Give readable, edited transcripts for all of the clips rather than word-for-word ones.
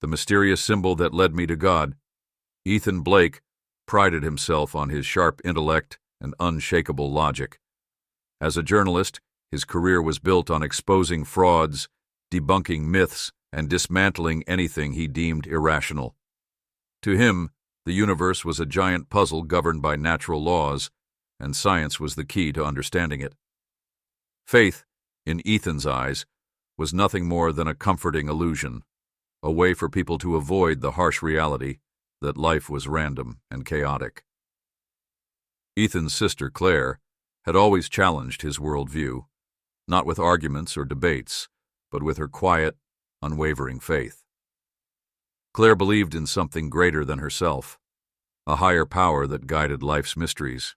the mysterious symbol that led me to God. Ethan Blake prided himself on his sharp intellect and unshakable logic. As a journalist, his career was built on exposing frauds, debunking myths, and dismantling anything he deemed irrational. To him, the universe was a giant puzzle governed by natural laws, and science was the key to understanding it. Faith, in Ethan's eyes, was nothing more than a comforting illusion, a way for people to avoid the harsh reality that life was random and chaotic. Ethan's sister, Claire, had always challenged his worldview, not with arguments or debates, but with her quiet, unwavering faith. Claire believed in something greater than herself, a higher power that guided life's mysteries.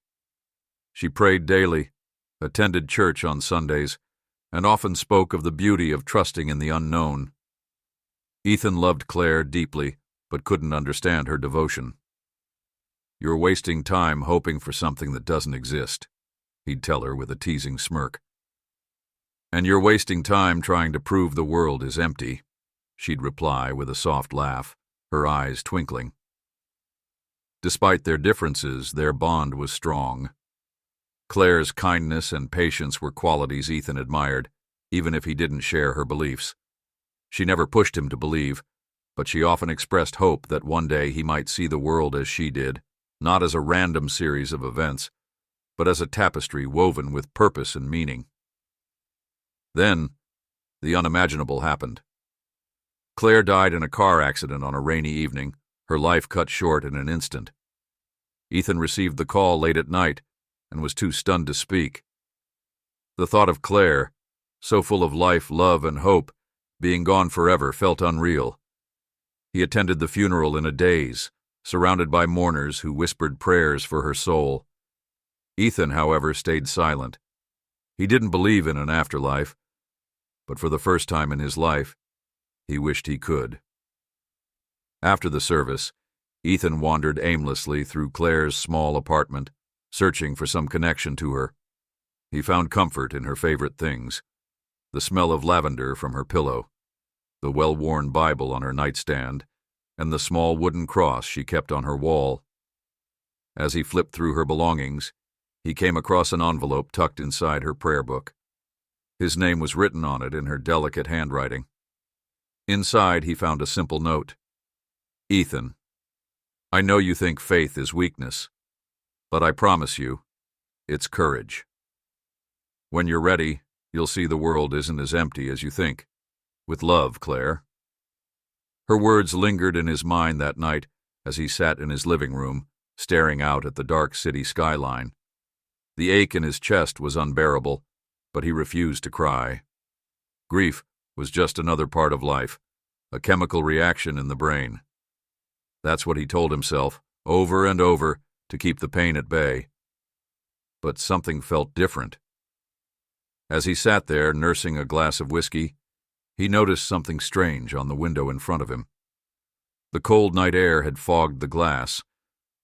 She prayed daily, attended church on Sundays, and often spoke of the beauty of trusting in the unknown. Ethan loved Claire deeply, but couldn't understand her devotion. "You're wasting time hoping for something that doesn't exist," he'd tell her with a teasing smirk. "And you're wasting time trying to prove the world is empty," she'd reply with a soft laugh, her eyes twinkling. Despite their differences, their bond was strong. Claire's kindness and patience were qualities Ethan admired, even if he didn't share her beliefs. She never pushed him to believe, but she often expressed hope that one day he might see the world as she did, not as a random series of events, but as a tapestry woven with purpose and meaning. Then, the unimaginable happened. Claire died in a car accident on a rainy evening, her life cut short in an instant. Ethan received the call late at night and was too stunned to speak. The thought of Claire, so full of life, love, and hope, being gone forever felt unreal. He attended the funeral in a daze, surrounded by mourners who whispered prayers for her soul. Ethan, however, stayed silent. He didn't believe in an afterlife, but for the first time in his life, he wished he could. After the service, Ethan wandered aimlessly through Claire's small apartment, searching for some connection to her. He found comfort in her favorite things: the smell of lavender from her pillow, the well-worn Bible on her nightstand, and the small wooden cross she kept on her wall. As he flipped through her belongings, he came across an envelope tucked inside her prayer book. His name was written on it in her delicate handwriting. Inside, he found a simple note: "Ethan, I know you think faith is weakness, but I promise you, it's courage. When you're ready, you'll see the world isn't as empty as you think. With love, Claire." Her words lingered in his mind that night as he sat in his living room, staring out at the dark city skyline. The ache in his chest was unbearable, but he refused to cry. Grief was just another part of life, a chemical reaction in the brain. That's what he told himself, over and over, to keep the pain at bay. But something felt different. As he sat there, nursing a glass of whiskey, he noticed something strange on the window in front of him. The cold night air had fogged the glass,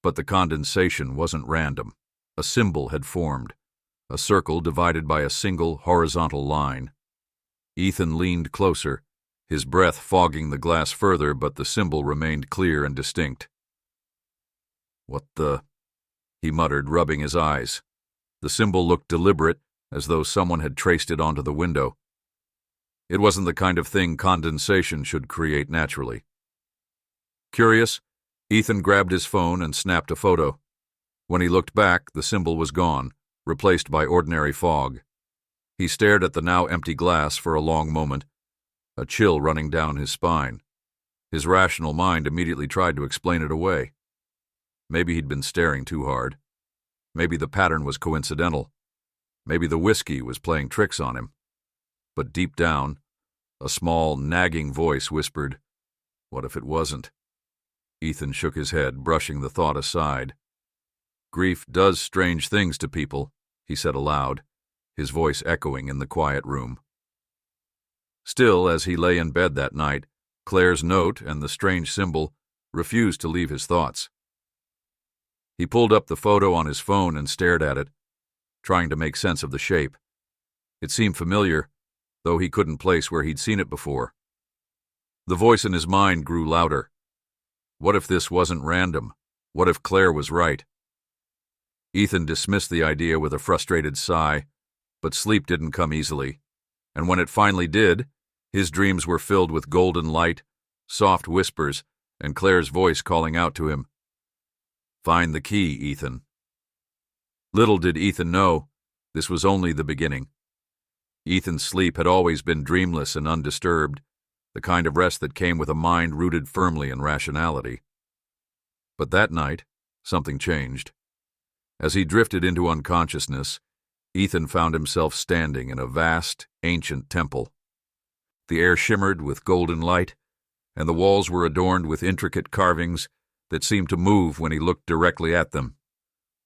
but the condensation wasn't random. A symbol had formed, a circle divided by a single horizontal line. Ethan leaned closer, his breath fogging the glass further, but the symbol remained clear and distinct. "What the?" he muttered, rubbing his eyes. The symbol looked deliberate, as though someone had traced it onto the window. It wasn't the kind of thing condensation should create naturally. Curious, Ethan grabbed his phone and snapped a photo. When he looked back, the symbol was gone, replaced by ordinary fog. He stared at the now empty glass for a long moment, a chill running down his spine. His rational mind immediately tried to explain it away. Maybe he'd been staring too hard. Maybe the pattern was coincidental. Maybe the whiskey was playing tricks on him. But deep down, a small, nagging voice whispered, "What if it wasn't?" Ethan shook his head, brushing the thought aside. "Grief does strange things to people," he said aloud, his voice echoing in the quiet room. Still, as he lay in bed that night, Claire's note and the strange symbol refused to leave his thoughts. He pulled up the photo on his phone and stared at it, trying to make sense of the shape. It seemed familiar, though he couldn't place where he'd seen it before. The voice in his mind grew louder. What if this wasn't random? What if Claire was right? Ethan dismissed the idea with a frustrated sigh, but sleep didn't come easily, and when it finally did, his dreams were filled with golden light, soft whispers, and Claire's voice calling out to him, "Find the key, Ethan." Little did Ethan know, this was only the beginning. Ethan's sleep had always been dreamless and undisturbed, the kind of rest that came with a mind rooted firmly in rationality. But that night, something changed. As he drifted into unconsciousness, Ethan found himself standing in a vast, ancient temple. The air shimmered with golden light, and the walls were adorned with intricate carvings that seemed to move when he looked directly at them.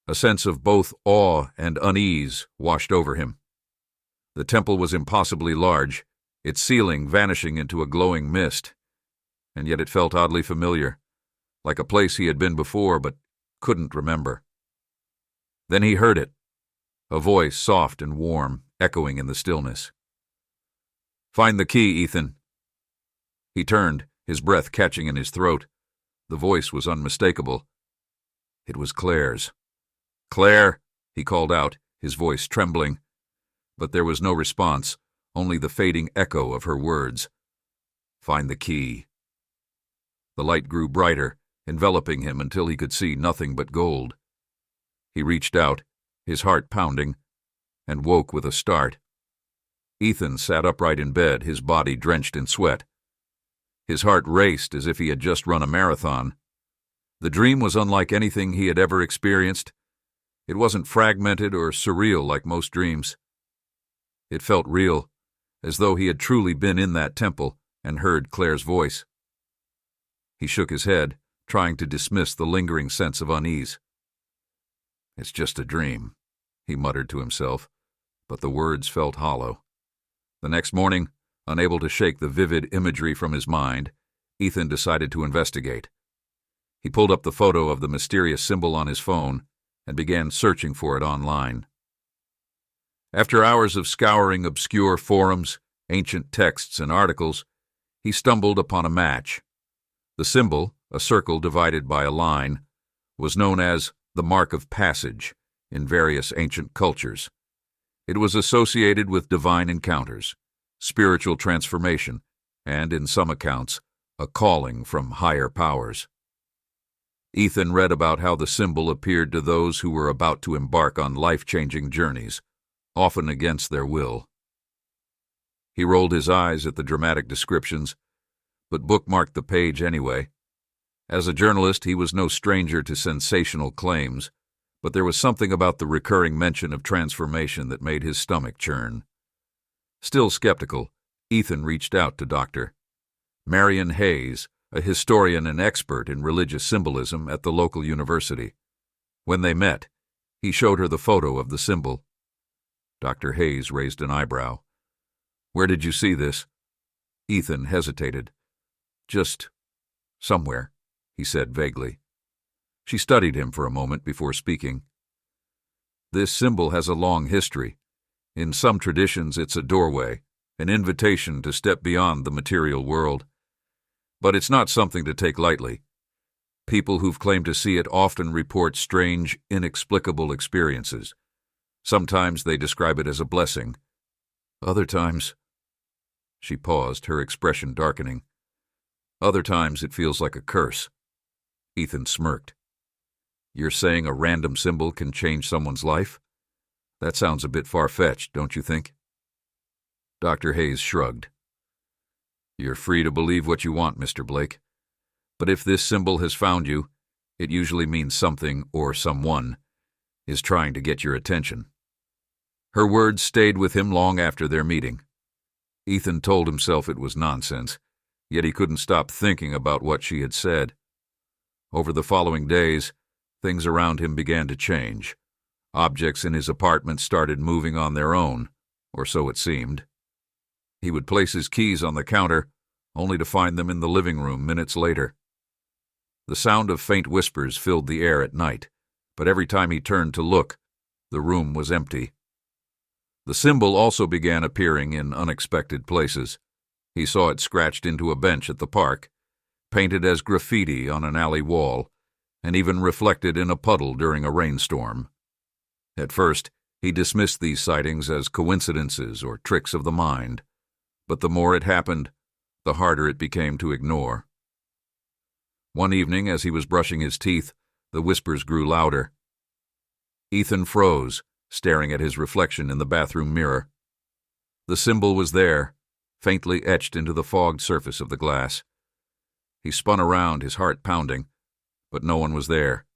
A sense of both awe and unease washed over him. The temple was impossibly large, its ceiling vanishing into a glowing mist, and yet it felt oddly familiar, like a place he had been before but couldn't remember. Then he heard it, a voice soft and warm, echoing in the stillness. "Find the key, Ethan." He turned, his breath catching in his throat. The voice was unmistakable. It was Claire's. "Claire," he called out, his voice trembling. But there was no response, only the fading echo of her words. "Find the key." The light grew brighter, enveloping him until he could see nothing but gold. He reached out, his heart pounding, and woke with a start. Ethan sat upright in bed, his body drenched in sweat. His heart raced as if he had just run a marathon. The dream was unlike anything he had ever experienced. It wasn't fragmented or surreal like most dreams. It felt real, as though he had truly been in that temple and heard Claire's voice. He shook his head, trying to dismiss the lingering sense of unease. "It's just a dream," he muttered to himself, but the words felt hollow. The next morning, unable to shake the vivid imagery from his mind, Ethan decided to investigate. He pulled up the photo of the mysterious symbol on his phone and began searching for it online. After hours of scouring obscure forums, ancient texts, and articles, he stumbled upon a match. The symbol, a circle divided by a line, was known as the Mark of Passage in various ancient cultures. It was associated with divine encounters, spiritual transformation, and, in some accounts, a calling from higher powers. Ethan read about how the symbol appeared to those who were about to embark on life-changing journeys, often against their will. He rolled his eyes at the dramatic descriptions, but bookmarked the page anyway. As a journalist, he was no stranger to sensational claims, but there was something about the recurring mention of transformation that made his stomach churn. Still skeptical, Ethan reached out to Dr. Marion Hayes, a historian and expert in religious symbolism at the local university. When they met, he showed her the photo of the symbol. Dr. Hayes raised an eyebrow. "Where did you see this?" Ethan hesitated. "Just somewhere," he said vaguely. She studied him for a moment before speaking. "This symbol has a long history. In some traditions, it's a doorway, an invitation to step beyond the material world. But it's not something to take lightly. People who've claimed to see it often report strange, inexplicable experiences. Sometimes they describe it as a blessing. Other times—" She paused, her expression darkening. "Other times it feels like a curse." Ethan smirked. "You're saying a random symbol can change someone's life? That sounds a bit far-fetched, don't you think?" Dr. Hayes shrugged. "You're free to believe what you want, Mr. Blake. But if this symbol has found you, it usually means something or someone is trying to get your attention." Her words stayed with him long after their meeting. Ethan told himself it was nonsense, yet he couldn't stop thinking about what she had said. Over the following days, things around him began to change. Objects in his apartment started moving on their own, or so it seemed. He would place his keys on the counter, only to find them in the living room minutes later. The sound of faint whispers filled the air at night, but every time he turned to look, the room was empty. The symbol also began appearing in unexpected places. He saw it scratched into a bench at the park, painted as graffiti on an alley wall, and even reflected in a puddle during a rainstorm. At first, he dismissed these sightings as coincidences or tricks of the mind, but the more it happened, the harder it became to ignore. One evening, as he was brushing his teeth, the whispers grew louder. Ethan froze, staring at his reflection in the bathroom mirror. The symbol was there, faintly etched into the fogged surface of the glass. He spun around, his heart pounding, but no one was there.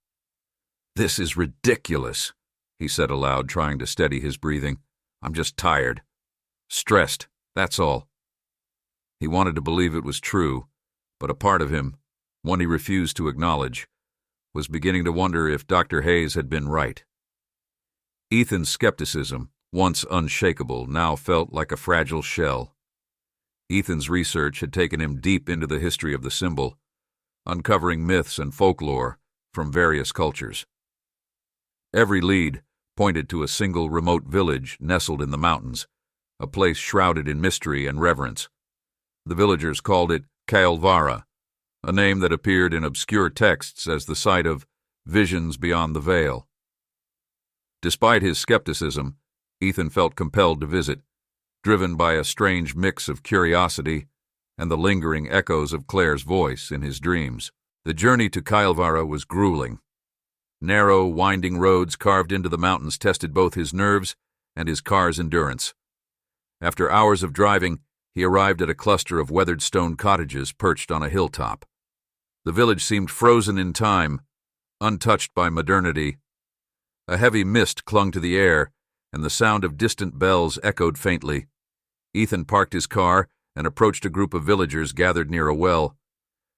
"This is ridiculous," he said aloud, trying to steady his breathing. "I'm just tired. Stressed, that's all." He wanted to believe it was true, but a part of him, one he refused to acknowledge, was beginning to wonder if Dr. Hayes had been right. Ethan's skepticism, once unshakable, now felt like a fragile shell. Ethan's research had taken him deep into the history of the symbol, uncovering myths and folklore from various cultures. Every lead pointed to a single remote village nestled in the mountains, a place shrouded in mystery and reverence. The villagers called it Kailvara, a name that appeared in obscure texts as the site of visions beyond the veil. Despite his skepticism, Ethan felt compelled to visit, driven by a strange mix of curiosity and the lingering echoes of Claire's voice in his dreams. The journey to Kailvara was grueling. Narrow, winding roads carved into the mountains tested both his nerves and his car's endurance. After hours of driving, he arrived at a cluster of weathered stone cottages perched on a hilltop. The village seemed frozen in time, untouched by modernity. A heavy mist clung to the air, and the sound of distant bells echoed faintly. Ethan parked his car and approached a group of villagers gathered near a well.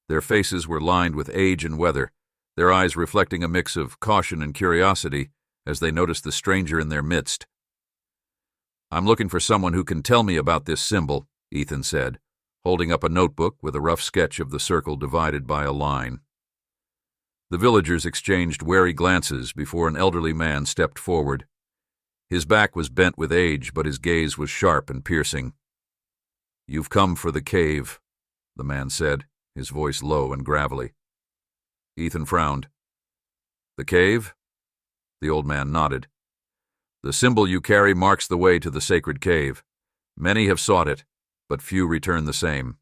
Their faces were lined with age and weather, their eyes reflecting a mix of caution and curiosity as they noticed the stranger in their midst. "I'm looking for someone who can tell me about this symbol," Ethan said, holding up a notebook with a rough sketch of the circle divided by a line. The villagers exchanged wary glances before an elderly man stepped forward. His back was bent with age, but his gaze was sharp and piercing. "You've come for the cave," the man said, his voice low and gravelly. Ethan frowned. "The cave?" The old man nodded. "The symbol you carry marks the way to the sacred cave. Many have sought it, but few return the same."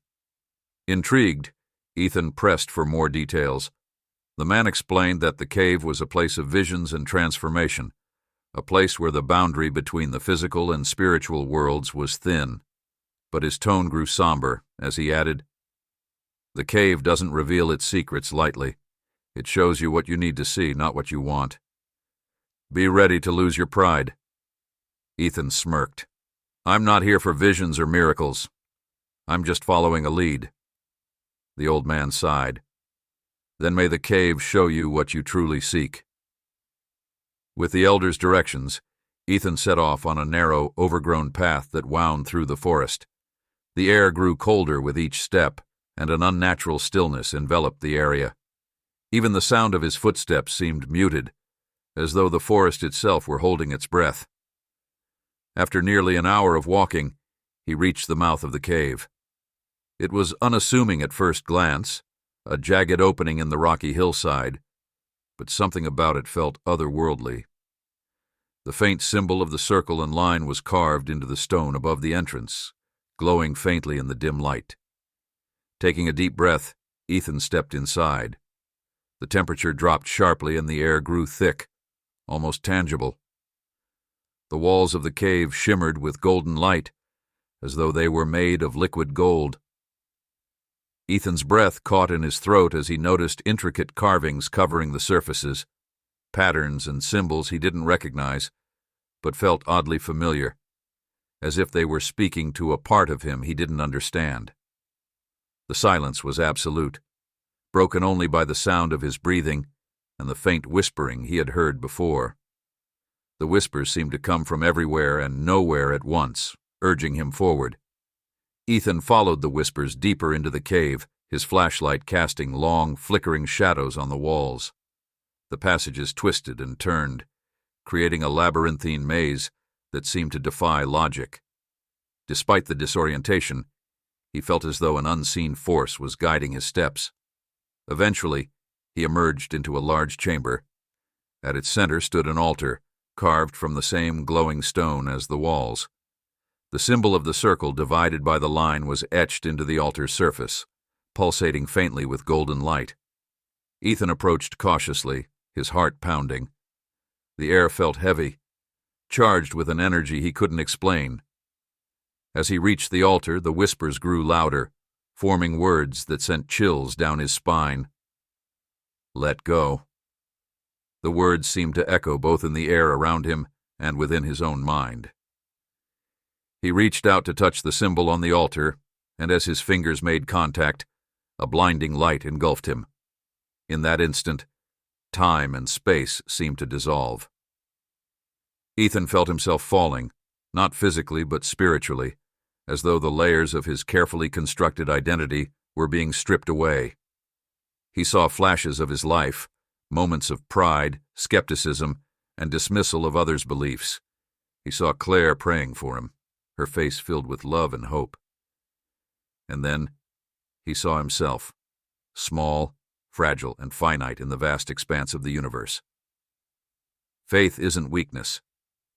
Intrigued, Ethan pressed for more details. The man explained that the cave was a place of visions and transformation, a place where the boundary between the physical and spiritual worlds was thin. But his tone grew somber as he added, "The cave doesn't reveal its secrets lightly. It shows you what you need to see, not what you want. Be ready to lose your pride." Ethan smirked. "I'm not here for visions or miracles. I'm just following a lead." The old man sighed. "Then may the cave show you what you truly seek." With the elder's directions, Ethan set off on a narrow, overgrown path that wound through the forest. The air grew colder with each step, and an unnatural stillness enveloped the area. Even the sound of his footsteps seemed muted, as though the forest itself were holding its breath. After nearly an hour of walking, he reached the mouth of the cave. It was unassuming at first glance, a jagged opening in the rocky hillside, but something about it felt otherworldly. The faint symbol of the circle and line was carved into the stone above the entrance, glowing faintly in the dim light. Taking a deep breath, Ethan stepped inside. The temperature dropped sharply and the air grew thick, almost tangible. The walls of the cave shimmered with golden light, as though they were made of liquid gold. Ethan's breath caught in his throat as he noticed intricate carvings covering the surfaces, patterns and symbols he didn't recognize, but felt oddly familiar, as if they were speaking to a part of him he didn't understand. The silence was absolute, broken only by the sound of his breathing and the faint whispering he had heard before. The whispers seemed to come from everywhere and nowhere at once, urging him forward. Ethan followed the whispers deeper into the cave, his flashlight casting long, flickering shadows on the walls. The passages twisted and turned, creating a labyrinthine maze that seemed to defy logic. Despite the disorientation, He felt as though an unseen force was guiding his steps. Eventually, he emerged into a large chamber. At its center stood an altar, carved from the same glowing stone as the walls. The symbol of the circle divided by the line was etched into the altar's surface, pulsating faintly with golden light. Ethan approached cautiously, his heart pounding. The air felt heavy, charged with an energy he couldn't explain. As he reached the altar, the whispers grew louder, forming words that sent chills down his spine. "Let go." The words seemed to echo both in the air around him and within his own mind. He reached out to touch the symbol on the altar, and as his fingers made contact, a blinding light engulfed him. In that instant, time and space seemed to dissolve. Ethan felt himself falling, not physically but spiritually, as though the layers of his carefully constructed identity were being stripped away. He saw flashes of his life, moments of pride, skepticism, and dismissal of others' beliefs. He saw Claire praying for him, her face filled with love and hope. And then he saw himself, small, fragile, and finite in the vast expanse of the universe. "Faith isn't weakness,"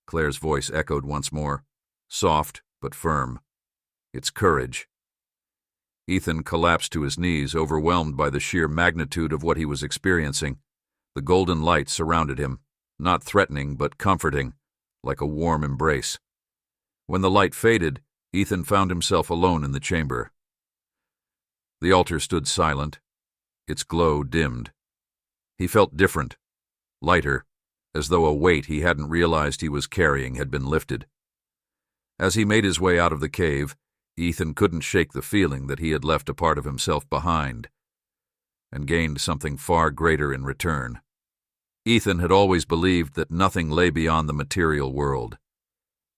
Claire's voice echoed once more, soft but firm. "It's courage." Ethan collapsed to his knees, overwhelmed by the sheer magnitude of what he was experiencing. The golden light surrounded him, not threatening but comforting, like a warm embrace. When the light faded, Ethan found himself alone in the chamber. The altar stood silent, its glow dimmed. He felt different, lighter, as though a weight he hadn't realized he was carrying had been lifted. As he made his way out of the cave, Ethan couldn't shake the feeling that he had left a part of himself behind and gained something far greater in return. Ethan had always believed that nothing lay beyond the material world,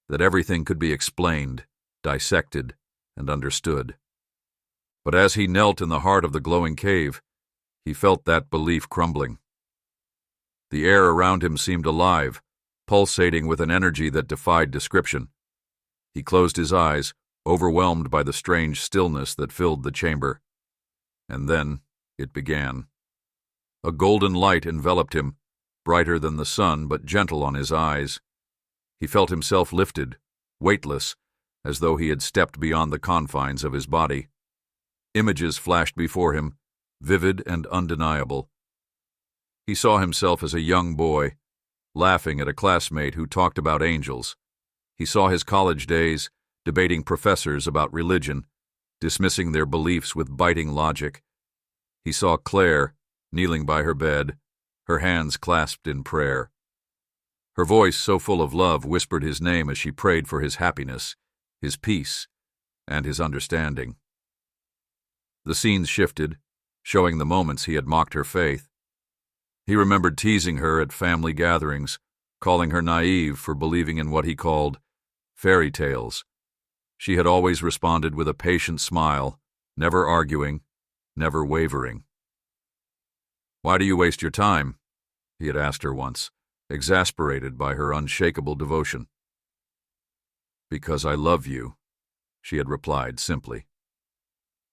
that everything could be explained, dissected, and understood. But as he knelt in the heart of the glowing cave, he felt that belief crumbling. The air around him seemed alive, pulsating with an energy that defied description. He closed his eyes, overwhelmed by the strange stillness that filled the chamber. And then it began. A golden light enveloped him, brighter than the sun but gentle on his eyes. He felt himself lifted, weightless, as though he had stepped beyond the confines of his body. Images flashed before him, vivid and undeniable. He saw himself as a young boy, laughing at a classmate who talked about angels. He saw his college days, debating professors about religion, dismissing their beliefs with biting logic. He saw Claire, kneeling by her bed, her hands clasped in prayer. Her voice, so full of love, whispered his name as she prayed for his happiness, his peace, and his understanding. The scenes shifted, showing the moments he had mocked her faith. He remembered teasing her at family gatherings, calling her naive for believing in what he called fairy tales. She had always responded with a patient smile, never arguing, never wavering. "Why do you waste your time?" he had asked her once, exasperated by her unshakable devotion. "Because I love you," she had replied simply.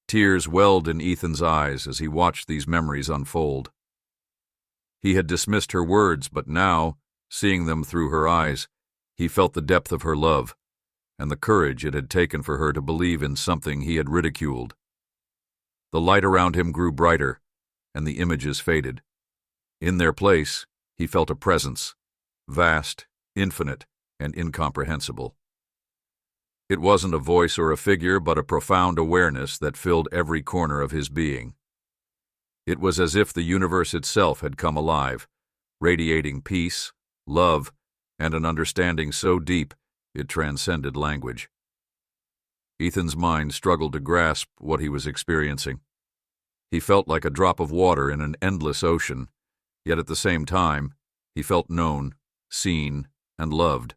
Tears welled in Ethan's eyes as he watched these memories unfold. He had dismissed her words, but now, seeing them through her eyes, he felt the depth of her love and the courage it had taken for her to believe in something he had ridiculed. The light around him grew brighter, and the images faded. In their place, he felt a presence, vast, infinite, and incomprehensible. It wasn't a voice or a figure, but a profound awareness that filled every corner of his being. It was as if the universe itself had come alive, radiating peace, love, and an understanding so deep it transcended language. Ethan's mind struggled to grasp what he was experiencing. He felt like a drop of water in an endless ocean, yet at the same time, he felt known, seen, and loved.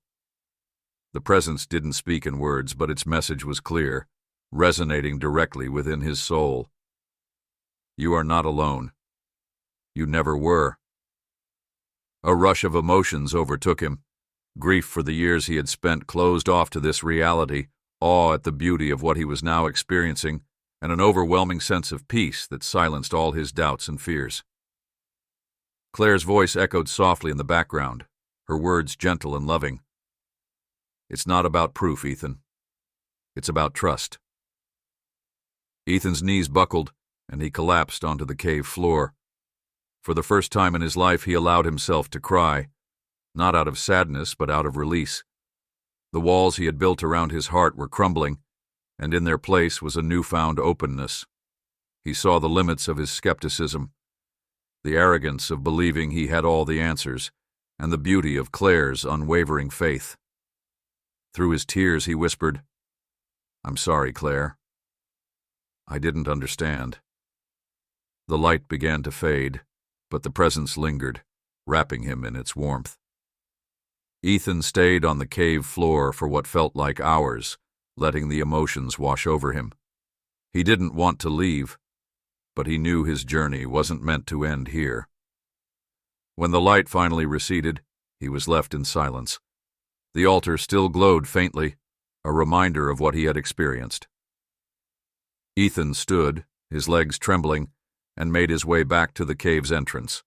The presence didn't speak in words, but its message was clear, resonating directly within his soul. You are not alone. You never were. A rush of emotions overtook him. Grief for the years he had spent closed off to this reality, awe at the beauty of what he was now experiencing, and an overwhelming sense of peace that silenced all his doubts and fears. Claire's voice echoed softly in the background, her words gentle and loving. "It's not about proof, Ethan. It's about trust." Ethan's knees buckled, and he collapsed onto the cave floor. For the first time in his life, he allowed himself to cry, not out of sadness, but out of release. The walls he had built around his heart were crumbling, and in their place was a newfound openness. He saw the limits of his skepticism, the arrogance of believing he had all the answers, and the beauty of Claire's unwavering faith. Through his tears, he whispered, "I'm sorry, Claire. I didn't understand." The light began to fade, but the presence lingered, wrapping him in its warmth. Ethan stayed on the cave floor for what felt like hours, letting the emotions wash over him. He didn't want to leave, but he knew his journey wasn't meant to end here. When the light finally receded, he was left in silence. The altar still glowed faintly, a reminder of what he had experienced. Ethan stood, his legs trembling, and made his way back to the cave's entrance.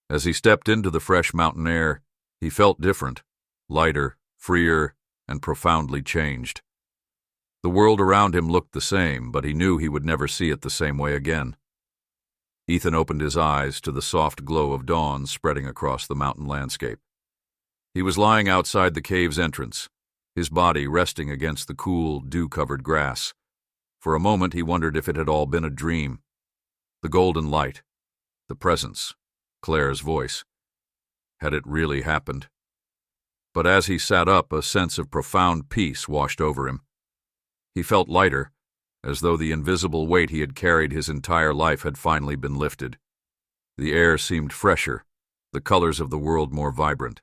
As he stepped into the fresh mountain air, he felt different, lighter, freer, and profoundly changed. The world around him looked the same, but he knew he would never see it the same way again. Ethan opened his eyes to the soft glow of dawn spreading across the mountain landscape. He was lying outside the cave's entrance, his body resting against the cool, dew-covered grass. For a moment he wondered if it had all been a dream. The golden light, the presence, Claire's voice. Had it really happened? But as he sat up, a sense of profound peace washed over him. He felt lighter, as though the invisible weight he had carried his entire life had finally been lifted. The air seemed fresher, the colors of the world more vibrant.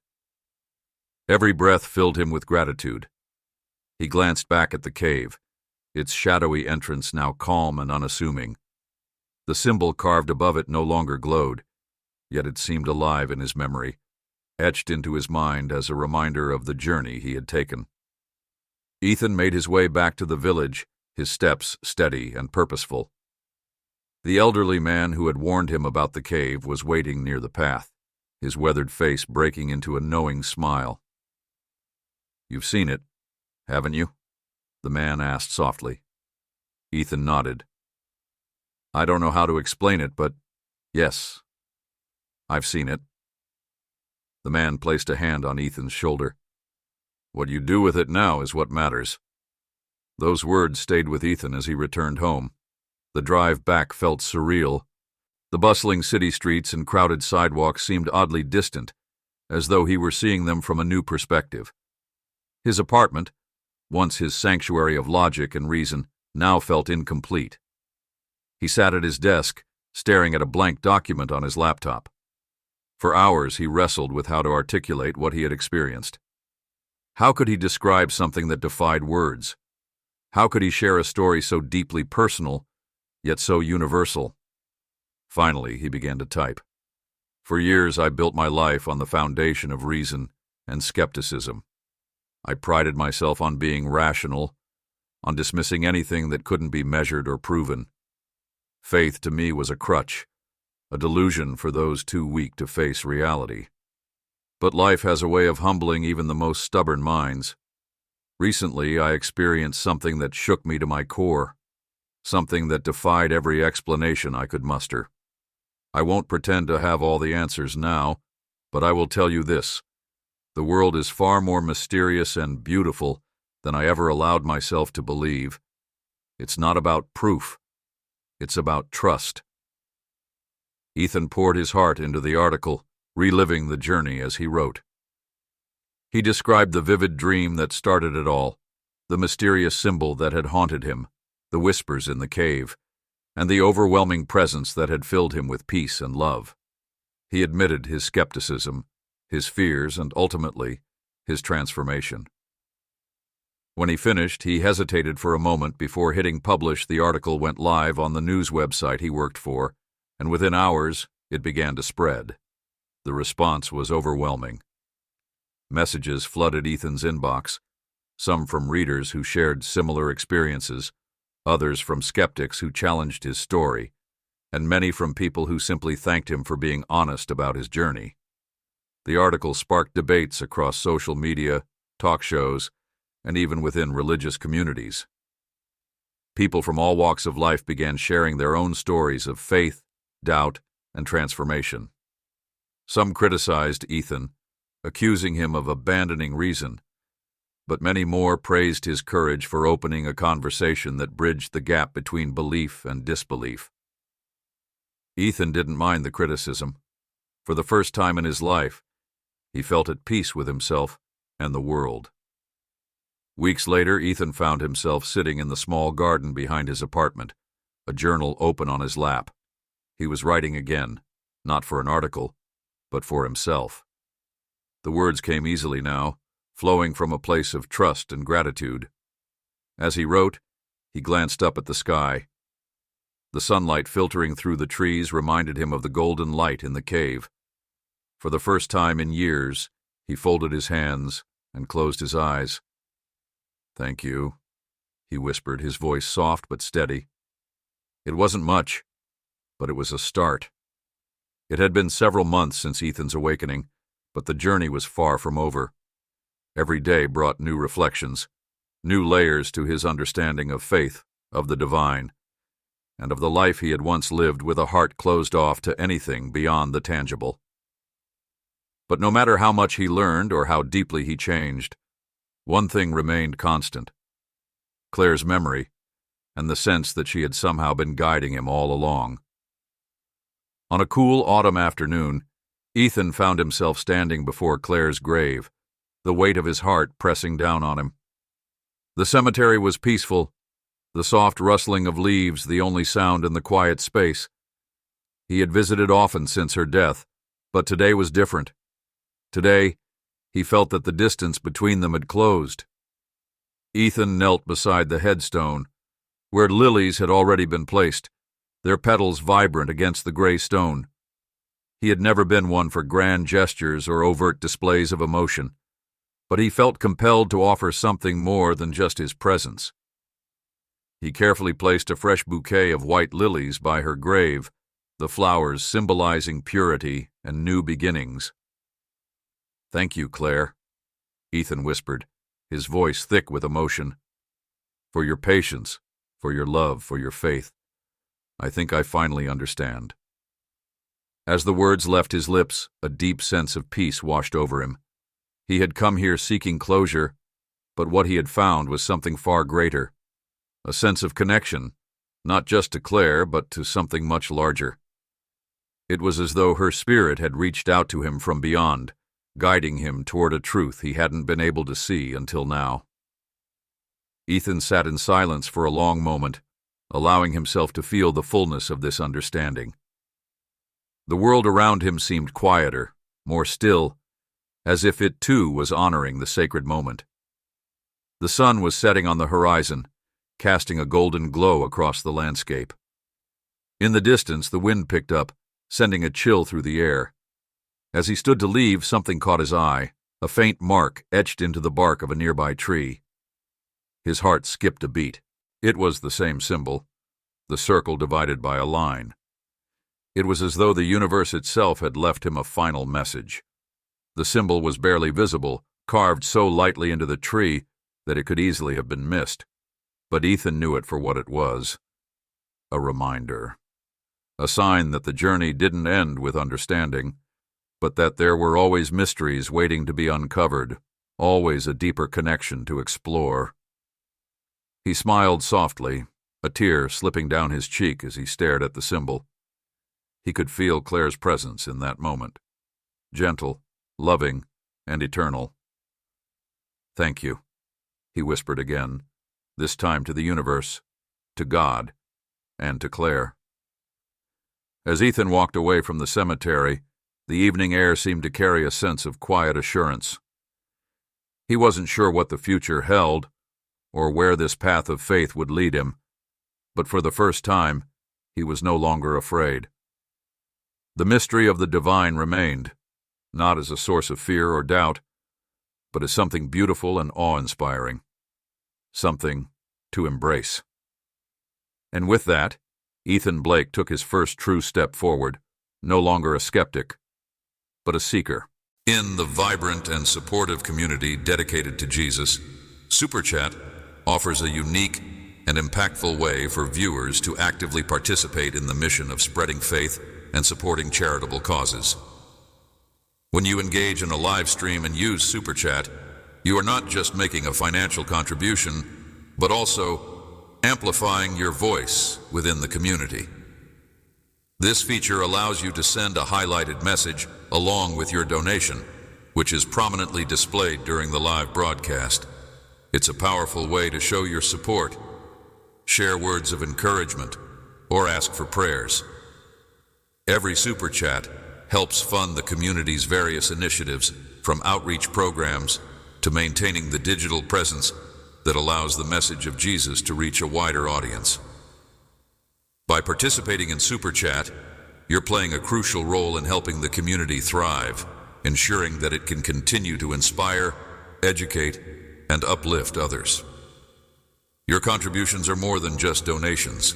Every breath filled him with gratitude. He glanced back at the cave, its shadowy entrance now calm and unassuming. The symbol carved above it no longer glowed, yet it seemed alive in his memory, etched into his mind as a reminder of the journey he had taken. Ethan made his way back to the village, his steps steady and purposeful. The elderly man who had warned him about the cave was waiting near the path, his weathered face breaking into a knowing smile. "You've seen it, haven't you?" the man asked softly. Ethan nodded. "I don't know how to explain it, but yes, I've seen it." The man placed a hand on Ethan's shoulder. "What you do with it now is what matters." Those words stayed with Ethan as he returned home. The drive back felt surreal. The bustling city streets and crowded sidewalks seemed oddly distant, as though he were seeing them from a new perspective. His apartment, once his sanctuary of logic and reason, now felt incomplete. He sat at his desk, staring at a blank document on his laptop. For hours he wrestled with how to articulate what he had experienced. How could he describe something that defied words? How could he share a story so deeply personal, yet so universal? Finally, he began to type. "For years I built my life on the foundation of reason and skepticism. I prided myself on being rational, on dismissing anything that couldn't be measured or proven. Faith to me was a crutch, a delusion for those too weak to face reality. But life has a way of humbling even the most stubborn minds. Recently, I experienced something that shook me to my core, something that defied every explanation I could muster. I won't pretend to have all the answers now, but I will tell you this. The world is far more mysterious and beautiful than I ever allowed myself to believe. It's not about proof. It's about trust." Ethan poured his heart into the article, reliving the journey as he wrote. He described the vivid dream that started it all, the mysterious symbol that had haunted him, the whispers in the cave, and the overwhelming presence that had filled him with peace and love. He admitted his skepticism, his fears, and ultimately, his transformation. When he finished, he hesitated for a moment before hitting publish. The article went live on the news website he worked for, and within hours, it began to spread. The response was overwhelming. Messages flooded Ethan's inbox. some from readers who shared similar experiences, others from skeptics who challenged his story, and many from people who simply thanked him for being honest about his journey. The article sparked debates across social media, talk shows, and even within religious communities. People from all walks of life began sharing their own stories of faith, doubt, and transformation. Some criticized Ethan, accusing him of abandoning reason, but many more praised his courage for opening a conversation that bridged the gap between belief and disbelief. Ethan didn't mind the criticism. For the first time in his life, he felt at peace with himself and the world. Weeks later, Ethan found himself sitting in the small garden behind his apartment, a journal open on his lap. He was writing again, not for an article, but for himself. The words came easily now, flowing from a place of trust and gratitude. As he wrote, he glanced up at the sky. The sunlight filtering through the trees reminded him of the golden light in the cave. For the first time in years, he folded his hands and closed his eyes. "Thank you," he whispered, his voice soft but steady. It wasn't much, but it was a start. It had been several months since Ethan's awakening, but the journey was far from over. Every day brought new reflections, new layers to his understanding of faith, of the divine, and of the life he had once lived with a heart closed off to anything beyond the tangible. But no matter how much he learned or how deeply he changed, one thing remained constant: Claire's memory, and the sense that she had somehow been guiding him all along. On a cool autumn afternoon, Ethan found himself standing before Claire's grave, the weight of his heart pressing down on him. The cemetery was peaceful, the soft rustling of leaves the only sound in the quiet space. He had visited often since her death, but today was different. Today, he felt that the distance between them had closed. Ethan knelt beside the headstone, where lilies had already been placed, their petals vibrant against the gray stone. He had never been one for grand gestures or overt displays of emotion, but he felt compelled to offer something more than just his presence. He carefully placed a fresh bouquet of white lilies by her grave, the flowers symbolizing purity and new beginnings. "Thank you, Claire," Ethan whispered, his voice thick with emotion. "For your patience, for your love, for your faith. I think I finally understand." As the words left his lips, a deep sense of peace washed over him. He had come here seeking closure, but what he had found was something far greater. A sense of connection, not just to Claire, but to something much larger. It was as though her spirit had reached out to him from beyond, guiding him toward a truth he hadn't been able to see until now. Ethan sat in silence for a long moment, allowing himself to feel the fullness of this understanding. The world around him seemed quieter, more still, as if it too was honoring the sacred moment. The sun was setting on the horizon, casting a golden glow across the landscape. In the distance, the wind picked up, sending a chill through the air. As he stood to leave, something caught his eye, a faint mark etched into the bark of a nearby tree. His heart skipped a beat. It was the same symbol, the circle divided by a line. It was as though the universe itself had left him a final message. The symbol was barely visible, carved so lightly into the tree that it could easily have been missed. But Ethan knew it for what it was: a reminder. A sign that the journey didn't end with understanding, but that there were always mysteries waiting to be uncovered, always a deeper connection to explore. He smiled softly, a tear slipping down his cheek as he stared at the symbol. He could feel Claire's presence in that moment, gentle, loving, and eternal. "Thank you," he whispered again, this time to the universe, to God, and to Claire. As Ethan walked away from the cemetery, the evening air seemed to carry a sense of quiet assurance. He wasn't sure what the future held, or where this path of faith would lead him, but for the first time, he was no longer afraid. The mystery of the divine remained, not as a source of fear or doubt, but as something beautiful and awe-inspiring. something to embrace. And with that, Ethan Blake took his first true step forward, no longer a skeptic, but a seeker. In the vibrant and supportive community dedicated to Jesus, Super Chat offers a unique and impactful way for viewers to actively participate in the mission of spreading faith and supporting charitable causes. When you engage in a live stream and use Super Chat, you are not just making a financial contribution, but also amplifying your voice within the community. This feature allows you to send a highlighted message along with your donation, which is prominently displayed during the live broadcast. It's a powerful way to show your support, share words of encouragement, or ask for prayers. Every Super Chat helps fund the community's various initiatives, from outreach programs to maintaining the digital presence that allows the message of Jesus to reach a wider audience. By participating in Super Chat, you're playing a crucial role in helping the community thrive, ensuring that it can continue to inspire, educate, and uplift others. Your contributions are more than just donations.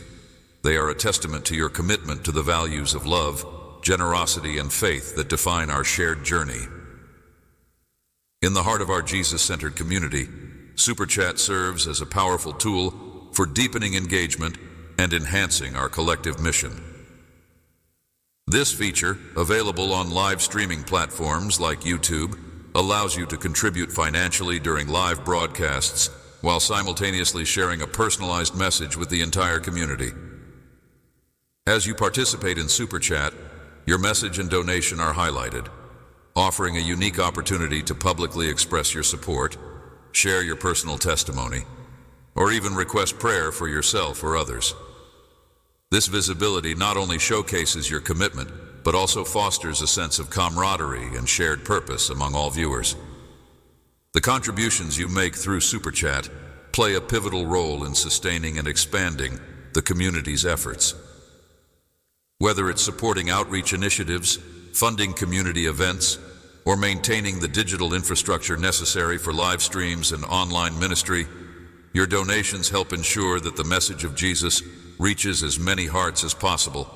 They are a testament to your commitment to the values of love, generosity, and faith that define our shared journey. In the heart of our Jesus-centered community, Super Chat serves as a powerful tool for deepening engagement and enhancing our collective mission. This feature, available on live streaming platforms like YouTube, allows you to contribute financially during live broadcasts while simultaneously sharing a personalized message with the entire community. As you participate in Super Chat, your message and donation are highlighted, offering a unique opportunity to publicly express your support, share your personal testimony, or even request prayer for yourself or others. This visibility not only showcases your commitment, but also fosters a sense of camaraderie and shared purpose among all viewers. The contributions you make through Super Chat play a pivotal role in sustaining and expanding the community's efforts. Whether it's supporting outreach initiatives, funding community events, or maintaining the digital infrastructure necessary for live streams and online ministry, your donations help ensure that the message of Jesus reaches as many hearts as possible.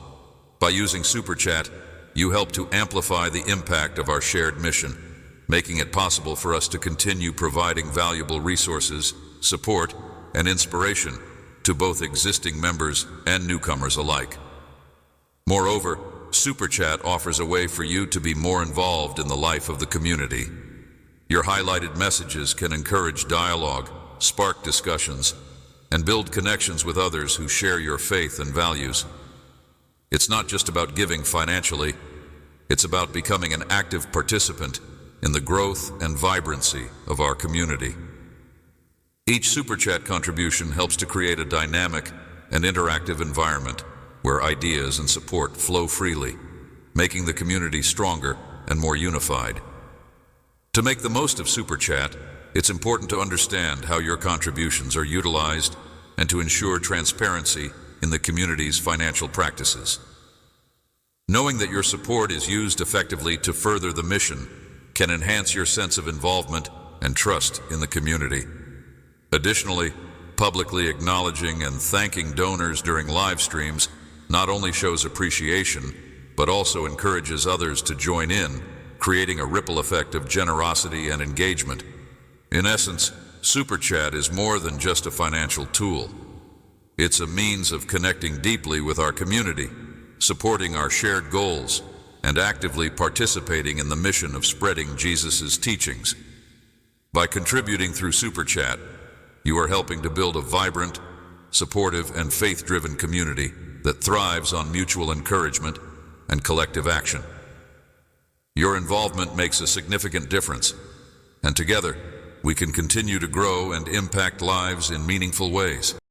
By using Super Chat, you help to amplify the impact of our shared mission, making it possible for us to continue providing valuable resources, support, and inspiration to both existing members and newcomers alike. Moreover, Super Chat offers a way for you to be more involved in the life of the community. Your highlighted messages can encourage dialogue, spark discussions, and build connections with others who share your faith and values. It's not just about giving financially, it's about becoming an active participant in the growth and vibrancy of our community. Each Super Chat contribution helps to create a dynamic and interactive environment where ideas and support flow freely, making the community stronger and more unified. To make the most of Super Chat, it's important to understand how your contributions are utilized and to ensure transparency in the community's financial practices. Knowing that your support is used effectively to further the mission can enhance your sense of involvement and trust in the community. Additionally, publicly acknowledging and thanking donors during live streams not only shows appreciation, but also encourages others to join in, creating a ripple effect of generosity and engagement. In essence, Super Chat is more than just a financial tool. It's a means of connecting deeply with our community, supporting our shared goals, and actively participating in the mission of spreading Jesus' teachings. By contributing through Super Chat, you are helping to build a vibrant, supportive, and faith-driven community that thrives on mutual encouragement and collective action. Your involvement makes a significant difference, and together, we can continue to grow and impact lives in meaningful ways.